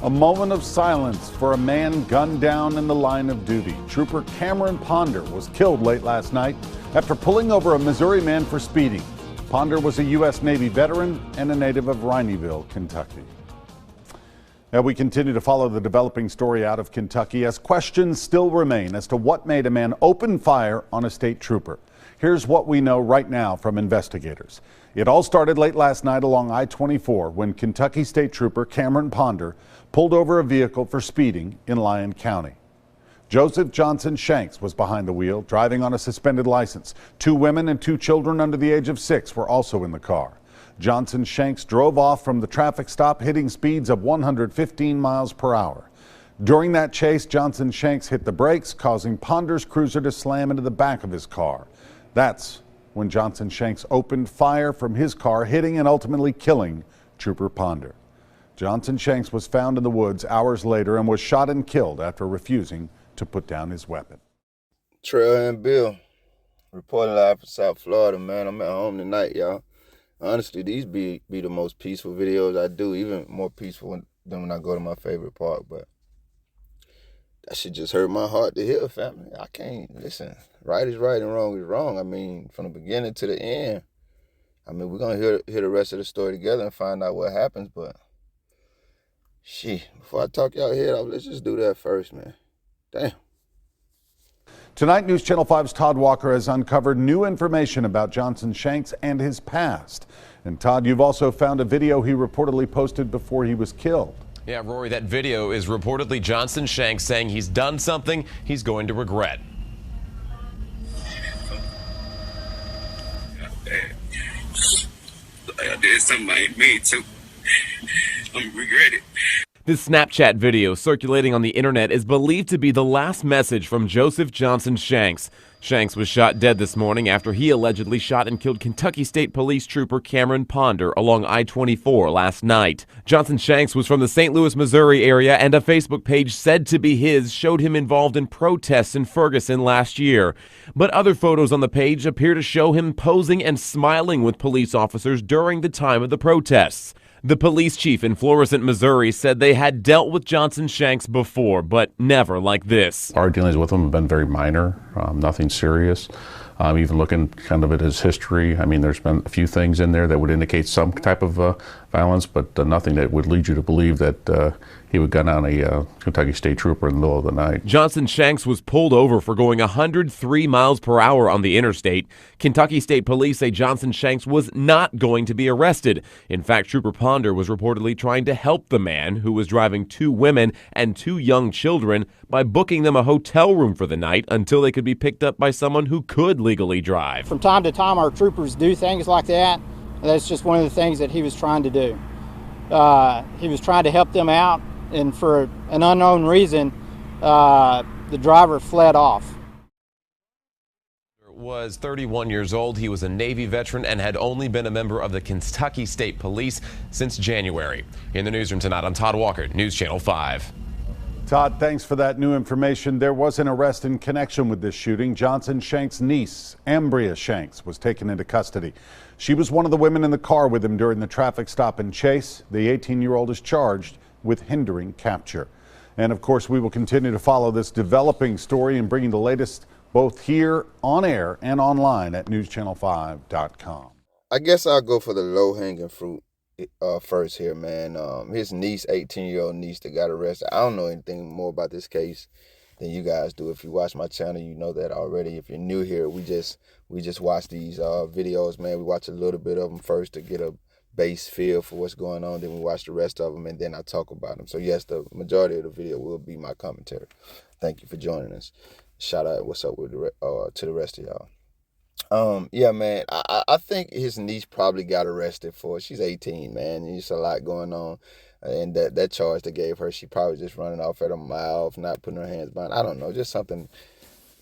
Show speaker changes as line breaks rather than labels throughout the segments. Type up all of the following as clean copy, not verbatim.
A moment of silence for a man gunned down in the line of duty. Trooper Cameron Ponder was killed late last night after pulling over a Missouri man for speeding. Ponder was a U.S. Navy veteran and a native of Rineyville, Kentucky. Now we continue to follow the developing story out of Kentucky as questions still remain as to what made a man open fire on a state trooper. Here's what we know right now from investigators. It all started late last night along I-24 when Kentucky State Trooper Cameron Ponder pulled over a vehicle for speeding in Lyon County. Joseph Johnson Shanks was behind the wheel, driving on a suspended license. 2 women and 2 children under the age of 6 were also in the car. Johnson Shanks drove off from the traffic stop, hitting speeds of 115 miles per hour. During that chase, Johnson Shanks hit the brakes, causing Ponder's cruiser to slam into the back of his car. That's when Johnson Shanks opened fire from his car, hitting and ultimately killing Trooper Ponder. Johnson Shanks was found in the woods hours later and was shot and killed after refusing to put down his weapon.
Trailhand Bill, reporting live from South Florida, man. I'm at home tonight, y'all. Honestly, these be the most peaceful videos I do, even more peaceful than when I go to my favorite park, but that shit just hurt my heart to hear, family. I can't, listen, right is right and wrong is wrong. I mean, from the beginning to the end. I mean, we're going to hear the rest of the story together and find out what happens, but shit, before I talk y'all head off, let's just do that first, man. Damn.
Tonight, News Channel 5's Todd Walker has uncovered new information about Johnson Shanks and his past. And Todd, you've also found a video he reportedly posted before he was killed.
Yeah, Rory, that video is reportedly Johnson Shanks saying he's done something he's going to regret.
I did something I ain't made to. I'm regret it.
This Snapchat video circulating on the internet is believed to be the last message from Joseph Johnson Shanks. Shanks was shot dead this morning after he allegedly shot and killed Kentucky State Police Trooper Cameron Ponder along I-24 last night. Johnson Shanks was from the St. Louis, Missouri area, and a Facebook page said to be his showed him involved in protests in Ferguson last year. But other photos on the page appear to show him posing and smiling with police officers during the time of the protests. The police chief in Florissant, Missouri said they had dealt with Johnson Shanks before, but never like this.
Our dealings with him have been very minor, nothing serious. Even looking kind of at his history, I mean, there's been a few things in there that would indicate some type of violence, but nothing that would lead you to believe that he would gun on a Kentucky State Trooper in the middle of the night.
Johnson Shanks was pulled over for going 103 miles per hour on the interstate. Kentucky State Police say Johnson Shanks was not going to be arrested. In fact, Trooper Ponder was reportedly trying to help the man who was driving 2 women and 2 young children by booking them a hotel room for the night until they could be picked up by someone who could legally drive.
From time to time, our troopers do things like that. That's just one of the things that he was trying to do. He was trying to help them out, and for an unknown reason, the driver fled off.
Was 31 years old. He was a Navy veteran and had only been a member of the Kentucky State Police since January. In the newsroom tonight, I'm Todd Walker, News Channel 5.
Todd, thanks for that new information. There was an arrest in connection with this shooting. Johnson Shanks' niece, Ambria Shanks, was taken into custody. She was one of the women in the car with him during the traffic stop and chase. The 18-year-old is charged with hindering capture. And of course, we will continue to follow this developing story and bringing the latest both here on air and online at newschannel5.com.
I guess I'll go for the low-hanging fruit first here, man. His niece, 18-year-old niece that got arrested. I don't know anything more about this case than you guys do. If you watch my channel, you know that already. If you're new here, we just watch these videos, man. We watch a little bit of them first to get a base feel for what's going on. Then we watch the rest of them, and then I talk about them. So yes, the majority of the video will be my commentary. Thank you for joining us. Shout out, what's up with to the rest of y'all. Yeah, man, I think his niece probably got arrested for, she's 18, man. There's a lot going on. And that charge they gave her, she probably just running off at a mouth, not putting her hands behind. I don't know, just something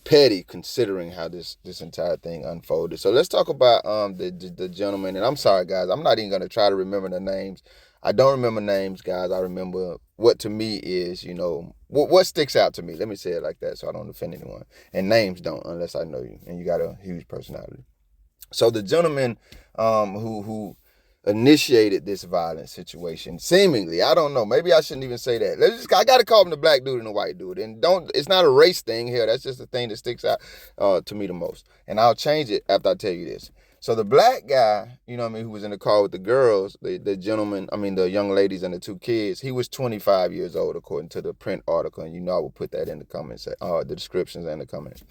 petty considering how this entire thing unfolded. So let's talk about the gentleman. And I'm sorry, guys, I'm not even going to try to remember the names. I don't remember names, guys. I remember what to me is, you know, what sticks out to me. Let me say it like that so I don't offend anyone. And names don't unless I know you and you got a huge personality. So the gentleman who initiated this violent situation. Seemingly, I don't know. Maybe I shouldn't even say that. I got to call him the black dude and the white dude. And it's not a race thing here. That's just the thing that sticks out to me the most. And I'll change it after I tell you this. So the black guy, you know what I mean, who was in the car with the girls, the gentleman, the young ladies and the 2 kids, he was 25 years old, according to the print article. And I will put that in the comments, the descriptions and the comments.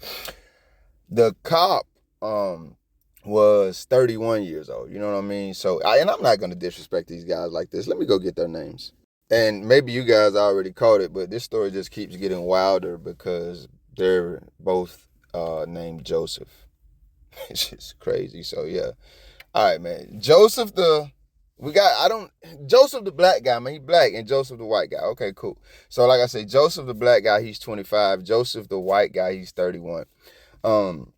The cop was 31 years old, you know what I mean? So, and I'm not going to disrespect these guys like this. Let me go get their names. And maybe you guys already caught it, but this story just keeps getting wilder because they're both named Joseph. It's just crazy. So yeah. All right, man. Joseph the black guy, man. He black, and Joseph the white guy. Okay, cool. So like I say, Joseph the black guy, he's 25. Joseph the white guy, he's 31. I'm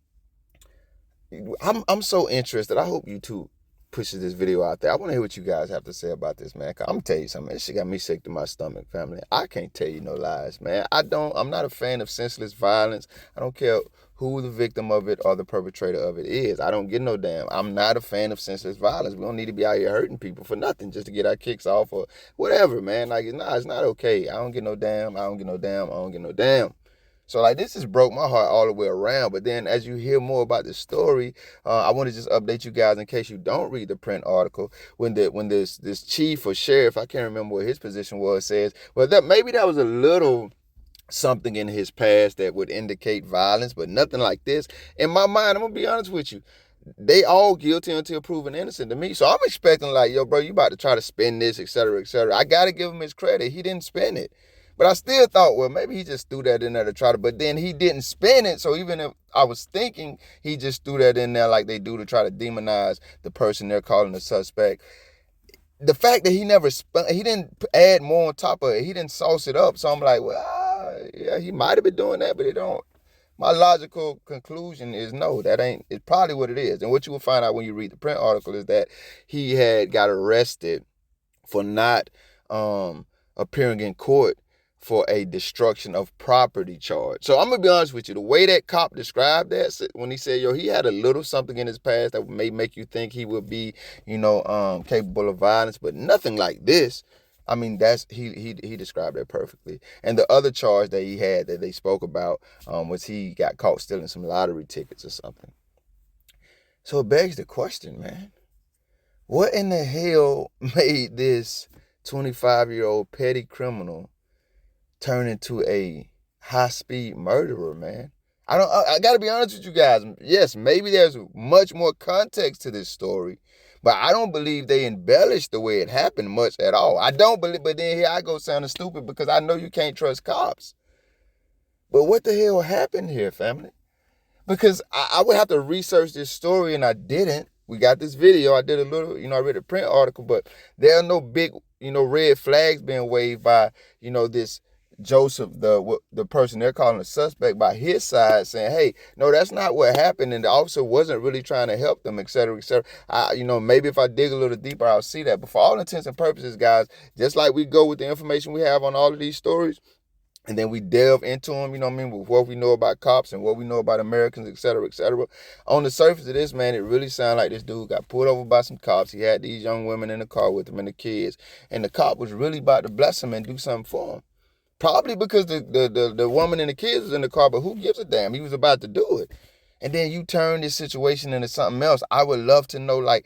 so interested. I hope you too pushes this video out there. I want to hear what you guys have to say about this, man. I'm tell you something, man. This shit got me sick to my stomach, family. I can't tell you no lies, man. I'm not a fan of senseless violence. I don't care who the victim of it or the perpetrator of it is. I don't get no damn. I'm not a fan of senseless violence. We don't need to be out here hurting people for nothing just to get our kicks off or whatever, man. Like, it's not okay. I don't get no damn. I don't get no damn. I don't get no damn. So like this has broke my heart all the way around. But then as you hear more about this story, I want to just update you guys in case you don't read the print article. When this chief or sheriff, I can't remember what his position was, says, well, maybe that was a little something in his past that would indicate violence, but nothing like this. In my mind, I'm gonna be honest with you, they all guilty until proven innocent to me. So I'm expecting like, yo, bro, you about to try to spin this, et cetera, et cetera. I gotta give him his credit. He didn't spin it. But I still thought, well, maybe he just threw that in there to try to, but then he didn't spin it. So even if I was thinking he just threw that in there like they do to try to demonize the person they're calling the suspect, the fact that he never he didn't add more on top of it, he didn't sauce it up. So I'm like, well, yeah, he might have been doing that, but it don't. My logical conclusion is no, it's probably what it is. And what you will find out when you read the print article is that he had got arrested for not appearing in court for a destruction of property charge. So I'm gonna be honest with you, the way that cop described that, when he said, yo, he had a little something in his past that may make you think he would be, capable of violence, but nothing like this. I mean, he described that perfectly. And the other charge that he had that they spoke about was he got caught stealing some lottery tickets or something. So it begs the question, man, what in the hell made this 25-year-old petty criminal turn into a high-speed murderer, man? I gotta be honest with you guys. Yes, maybe there's much more context to this story, but I don't believe they embellished the way it happened much at all. I don't believe, but then here I go sounding stupid because I know you can't trust cops. But what the hell happened here, family? Because I would have to research this story, and I didn't. We got this video. I did a little, I read a print article, but there are no big, red flags being waved by, this Joseph, the person they're calling a suspect, by his side, saying, hey, no, that's not what happened, and the officer wasn't really trying to help them, et cetera, et cetera. Maybe if I dig a little deeper, I'll see that. But for all intents and purposes, guys, just like we go with the information we have on all of these stories, and then we delve into them, with what we know about cops and what we know about Americans, et cetera, et cetera. On the surface of this, man, it really sounded like this dude got pulled over by some cops. He had these young women in the car with him and the kids, and the cop was really about to bless him and do something for him. Probably because the woman and the kids was in the car, but who gives a damn? He was about to do it. And then you turn this situation into something else. I would love to know, I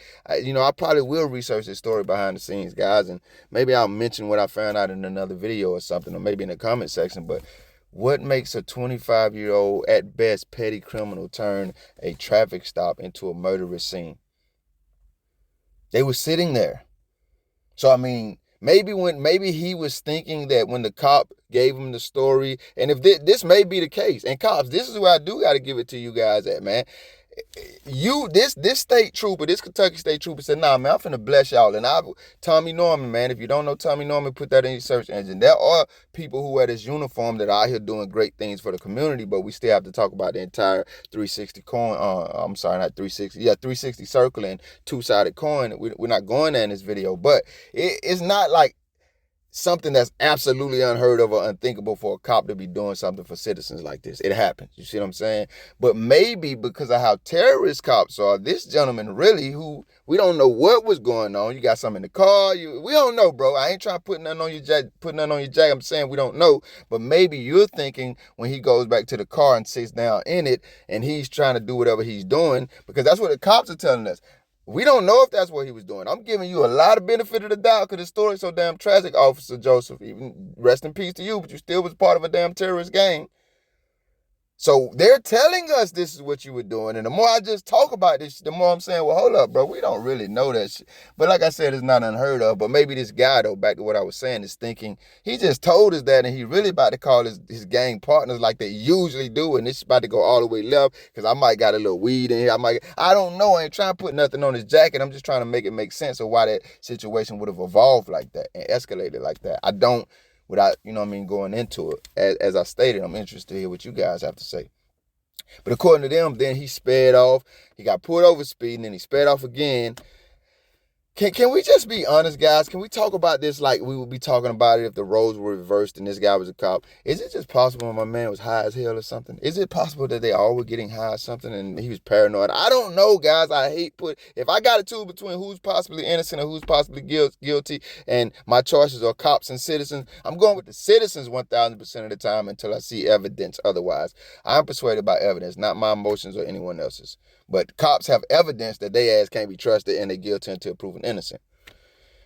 probably will research this story behind the scenes, guys, and maybe I'll mention what I found out in another video or something, or maybe in the comment section. But what makes a 25-year-old, at best, petty criminal turn a traffic stop into a murderous scene? They were sitting there. So, maybe he was thinking that when the cop gave him the story, and if this may be the case, and cops, this is where I do got to give it to you guys at, man. This state trooper, this Kentucky state trooper said, nah, man, I'm finna bless y'all. And Tommy Norman, man, if you don't know Tommy Norman, put that in your search engine. There are people who wear this uniform that are out here doing great things for the community, but we still have to talk about the entire 360 coin. I'm sorry, not 360. Yeah, 360 circle and two-sided coin. We're not going there in this video, but it's not like something that's absolutely unheard of or unthinkable for a cop to be doing something for citizens like this. It happens. You see what I'm saying? But maybe because of how terrorist cops are, this gentleman really, who we don't know what was going on. You got something in the car. We don't know, bro. I ain't trying to put nothing on your jack. I'm saying we don't know. But maybe you're thinking when he goes back to the car and sits down in it and he's trying to do whatever he's doing, because that's what the cops are telling us. We don't know if that's what he was doing. I'm giving you a lot of benefit of the doubt because the story's so damn tragic, Officer Joseph. Even rest in peace to you, but you still was part of a damn terrorist gang. So they're telling us this is what you were doing. And the more I just talk about this, the more I'm saying, well, hold up, bro. We don't really know that shit. But like I said, it's not unheard of. But maybe this guy, though, back to what I was saying, is thinking he just told us that and he really about to call his gang partners like they usually do. And it's about to go all the way left because I might got a little weed in here. I don't know. I ain't trying to put nothing on his jacket. I'm just trying to make it make sense of why that situation would have evolved like that and escalated like that. I don't, without, going into it. As I stated, I'm interested to hear what you guys have to say. But according to them, then he sped off. He got pulled over speeding, and he sped off again. Can we just be honest, guys? Can we talk about this like we would be talking about it if the roles were reversed and this guy was a cop? Is it just possible my man was high as hell or something? Is it possible that they all were getting high or something and he was paranoid? I don't know, guys. I hate if I got to choose between who's possibly innocent or who's possibly guilty and my choices are cops and citizens, I'm going with the citizens 1,000% of the time until I see evidence otherwise. I'm persuaded by evidence, not my emotions or anyone else's. But cops have evidence that they ass can't be trusted and they're guilty until proven innocent.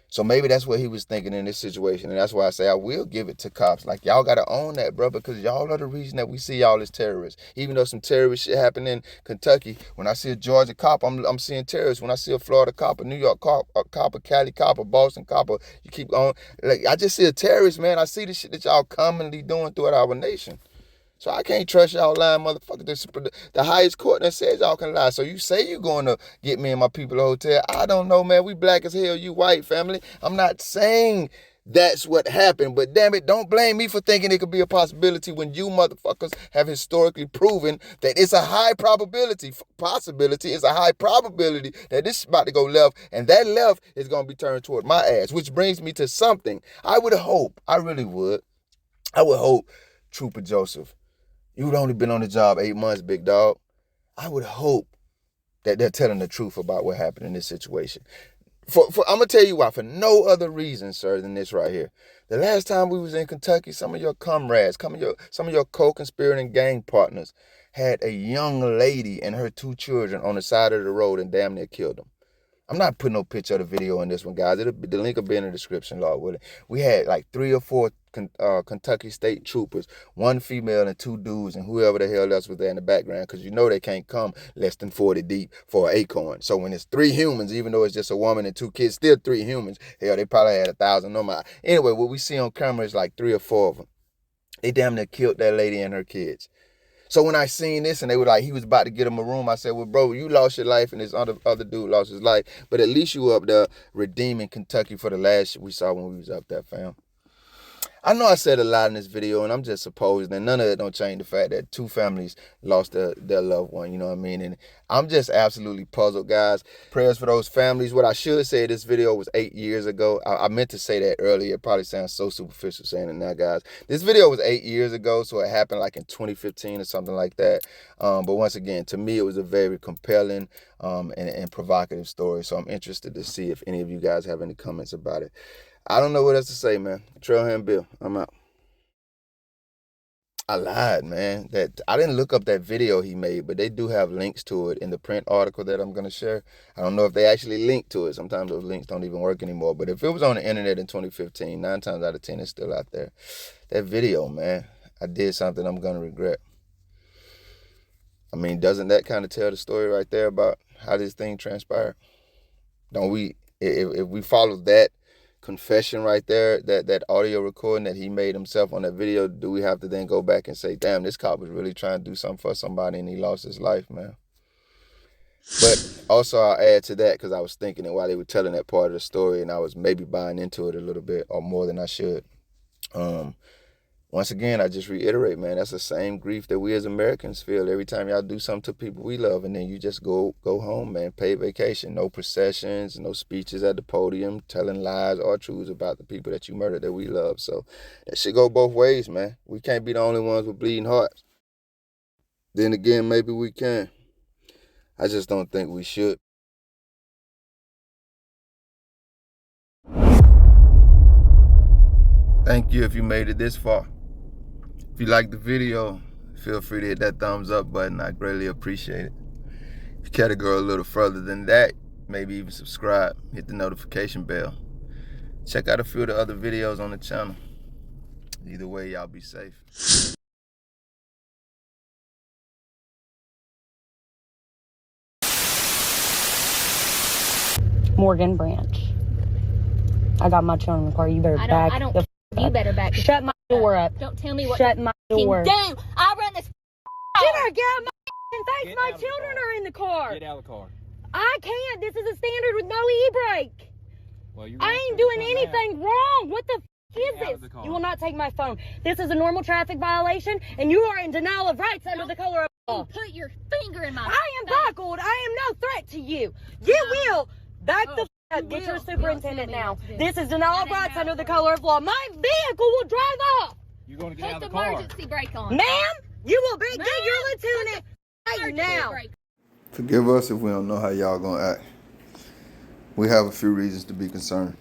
So maybe that's what he was thinking in this situation. And that's why I say I will give it to cops. Like, y'all got to own that, bro, because y'all are the reason that we see y'all as terrorists. Even though some terrorist shit happened in Kentucky, when I see a Georgia cop, I'm seeing terrorists. When I see a Florida cop, a New York cop, a Cali cop, a Boston cop, you keep on. Like, I just see a terrorist, man. I see the shit that y'all commonly doing throughout our nation. So I can't trust y'all lying motherfuckers. The highest court that says y'all can lie. So you say you're going to get me and my people a hotel. I don't know, man. We black as hell. You white, family. I'm not saying that's what happened. But damn it, don't blame me for thinking it could be a possibility when you motherfuckers have historically proven that it's a high probability. Possibility is a high probability that this is about to go left. And that left is going to be turned toward my ass. Which brings me to something. I would hope, Trooper Joseph, you've only been on the job 8 months, big dog. I would hope that they're telling the truth about what happened in this situation. I'm going to tell you why. For no other reason, sir, than this right here. The last time we was in Kentucky, some of your comrades, some of your co-conspirating gang partners had a young lady and her 2 children on the side of the road and damn near killed them. I'm not putting no picture of the video in this one, guys. The link will be in the description, Lord willing. We had like 3 or 4 Kentucky State troopers, 1 female and 2 dudes, and whoever the hell else was there in the background, because you know they can't come less than 40 deep for an acorn. So when it's 3 humans, even though it's just a woman and 2 kids, still 3 humans. Hell, they probably had 1,000 no matter. Anyway, what we see on camera is like 3 or 4 of them. They damn near killed that lady and her kids. So when I seen this and they were like, he was about to get him a room, I said, well, bro, you lost your life and this other dude lost his life. But at least you were up there redeeming Kentucky for the last shit we saw when we was up there, fam. I know I said a lot in this video, and I'm just supposing that none of it don't change the fact that 2 families lost their loved one, you know what I mean? And I'm just absolutely puzzled, guys. Prayers for those families. What I should say, this video was 8 years ago. I meant to say that earlier. It probably sounds so superficial saying it now, guys. This video was 8 years ago, so it happened like in 2015 or something like that. But once again, to me, it was a very compelling and provocative story. So I'm interested to see if any of you guys have any comments about it. I don't know what else to say, man. Trailhand Bill, I'm out. I lied, man. That I didn't look up that video he made, but they do have links to it in the print article that I'm going to share. I don't know if they actually link to it. Sometimes those links don't even work anymore. But if it was on the internet in 2015, 9 times out of 10, it's still out there. That video, man, I did something I'm going to regret. I mean, doesn't that kind of tell the story right there about how this thing transpired? Don't we, if we follow that confession right there, that audio recording that he made himself on that video, do we have to then go back and say, damn, this cop was really trying to do something for somebody and he lost his life, man? But also I'll add to that, because I was thinking it while they were telling that part of the story, and I was maybe buying into it a little bit or more than I should. once again, I just reiterate, man, that's the same grief that we as Americans feel every time y'all do something to people we love, and then you just go home, man, paid vacation, no processions, no speeches at the podium, telling lies or truths about the people that you murdered that we love. So that should go both ways, man. We can't be the only ones with bleeding hearts. Then again, maybe we can. I just don't think we should. Thank you if you made it this far. If you liked the video, feel free to hit that thumbs up button. I greatly appreciate it. If you care to go a little further than that, maybe even subscribe, hit the notification bell. Check out a few of the other videos on the channel. Either way, y'all be safe.
Morgan Branch. I got my children in the car. You better back.
You better back.
Shut my door up.
Don't tell me what.
Shut my door.
Do. I run this.
You better get out of my face. My children are in the car.
Get out of the car.
I can't. This is a standard with no e-brake.
Well,
I ain't doing anything wrong. What the is this? You will not take my phone. This is a normal traffic violation, and you are in denial of rights under the color of law.
Put your finger in my.
I am buckled. I am no threat to you. You will back the up. Get your superintendent now. This is denial of rights under the color of law. My vehicle will drive off.
You're going to get out
Put
of
the
the car.
emergency brake on.
Ma'am, you will be. Get your lieutenant right now.
Forgive us if we don't know how y'all gonna act. We have a few reasons to be concerned.